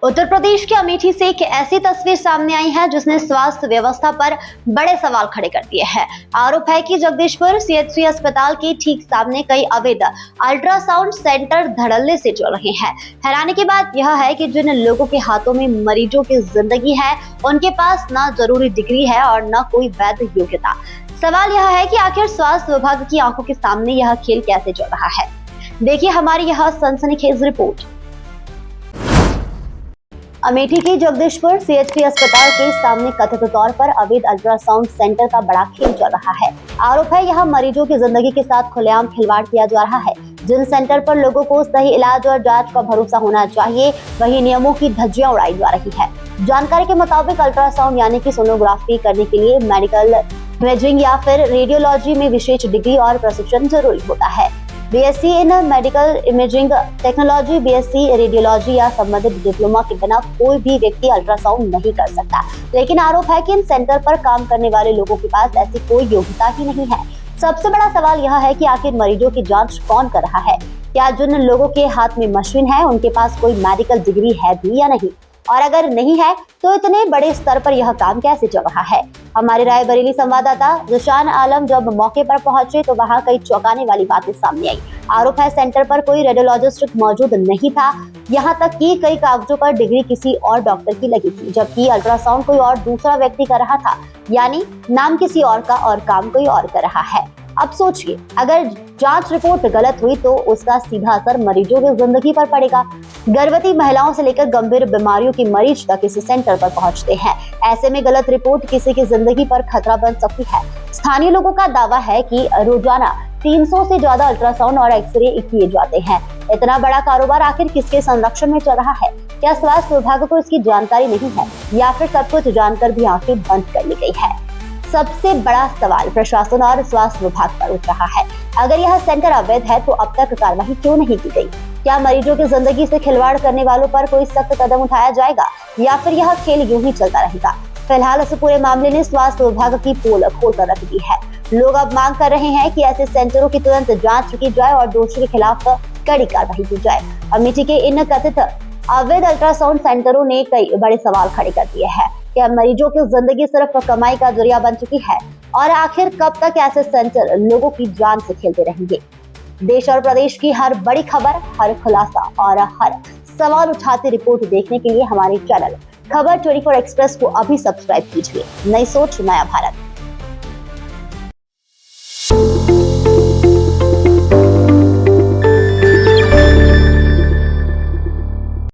उत्तर प्रदेश के अमेठी से एक ऐसी तस्वीर सामने आई है जिसने स्वास्थ्य व्यवस्था पर बड़े सवाल खड़े कर दिए हैं। आरोप है कि जगदीशपुर सीएचसी अस्पताल के ठीक सामने कई अवैध अल्ट्रासाउंड सेंटर धड़ल्ले से चल रहे हैं। हैरानी की बात यह है कि जिन लोगों के हाथों में मरीजों की जिंदगी है, उनके पास न जरूरी डिग्री है और न कोई वैध योग्यता। सवाल यह है कि आखिर स्वास्थ्य विभाग की आंखों के सामने यह खेल कैसे चल रहा है। देखिए हमारी यह सनसनीखेज रिपोर्ट। अमेठी के जगदीशपुर सीएचसी अस्पताल के सामने कथित तौर पर अवैध अल्ट्रासाउंड सेंटर का बड़ा खेल चल रहा है। आरोप है यहाँ मरीजों की जिंदगी के साथ खुलेआम खिलवाड़ किया जा रहा है। जिन सेंटर पर लोगों को सही इलाज और जांच का भरोसा होना चाहिए, वही नियमों की धज्जियां उड़ाई जा रही है। जानकारी के मुताबिक अल्ट्रासाउंड यानी कि सोनोग्राफी करने के लिए मेडिकल इमेजिंग या फिर रेडियोलॉजी में विशेष डिग्री और प्रशिक्षण जरूरी होता है। BSc in medical imaging technology, BSc radiology या संबंधित डिप्लोमा के बिना कोई भी व्यक्ति अल्ट्रासाउंड नहीं कर सकता। लेकिन आरोप है कि इन सेंटर पर काम करने वाले लोगों के पास ऐसी कोई योग्यता ही नहीं है। सबसे बड़ा सवाल यह है कि आखिर मरीजों की जांच कौन कर रहा है? क्या जिन लोगों के हाथ में मशीन है उनके पास कोई मेडिकल डिग्री है भी या नहीं? और अगर नहीं है तो इतने बड़े स्तर पर यह काम कैसे चल रहा है? हमारे रायबरेली संवाददाता जिशान आलम जब मौके पर पहुंचे तो वहां कई चौंकाने वाली बातें सामने आई। आरोप है सेंटर पर कोई रेडियोलॉजिस्ट मौजूद नहीं था। यहां तक कि कई कागजों पर डिग्री किसी और डॉक्टर की लगी थी, जबकि अल्ट्रासाउंड कोई और दूसरा व्यक्ति कर रहा था। यानी नाम किसी और का और काम कोई और कर रहा है। अब सोचिए, अगर जांच रिपोर्ट गलत हुई तो उसका सीधा असर मरीजों की जिंदगी पर पड़ेगा। गर्भवती महिलाओं से लेकर गंभीर बीमारियों के मरीज तक इस सेंटर पर पहुंचते हैं। ऐसे में गलत रिपोर्ट किसी की जिंदगी पर खतरा बन सकती है। स्थानीय लोगों का दावा है कि रोजाना 300 से ज्यादा अल्ट्रासाउंड और एक्सरे किए जाते हैं। इतना बड़ा कारोबार आखिर किसके संरक्षण में चल रहा है? क्या स्वास्थ्य विभाग को इसकी जानकारी नहीं है या फिर सब कुछ जानकर भी आंखें बंद कर ली गई है? सबसे बड़ा सवाल प्रशासन और स्वास्थ्य विभाग पर उठ रहा है। अगर यह सेंटर अवैध है तो अब तक कार्रवाई क्यों नहीं की गई? क्या मरीजों की जिंदगी से खिलवाड़ करने वालों पर कोई सख्त कदम उठाया जाएगा या फिर यह खेल यूं ही चलता रहेगा? फिलहाल इस पूरे मामले ने स्वास्थ्य विभाग की पोल खोल कर रख दी है। लोग अब मांग कर रहे हैं कि ऐसे सेंटरों की तुरंत जांच की जाए और दोषियों के खिलाफ कड़ी कार्रवाई की जाए। अमेठी के इन कथित अवैध अल्ट्रासाउंड सेंटरों ने कई बड़े सवाल खड़े कर दिए हैं। क्या मरीजों की जिंदगी सिर्फ कमाई का जरिया बन चुकी है? और आखिर कब तक ऐसे सेंटर लोगों की जान से खेलते रहेंगे? देश और प्रदेश की हर बड़ी खबर, हर खुलासा और हर सवाल उठाती रिपोर्ट देखने के लिए हमारे चैनल खबर 24 एक्सप्रेस को अभी सब्सक्राइब कीजिए। नई सोच, नया भारत।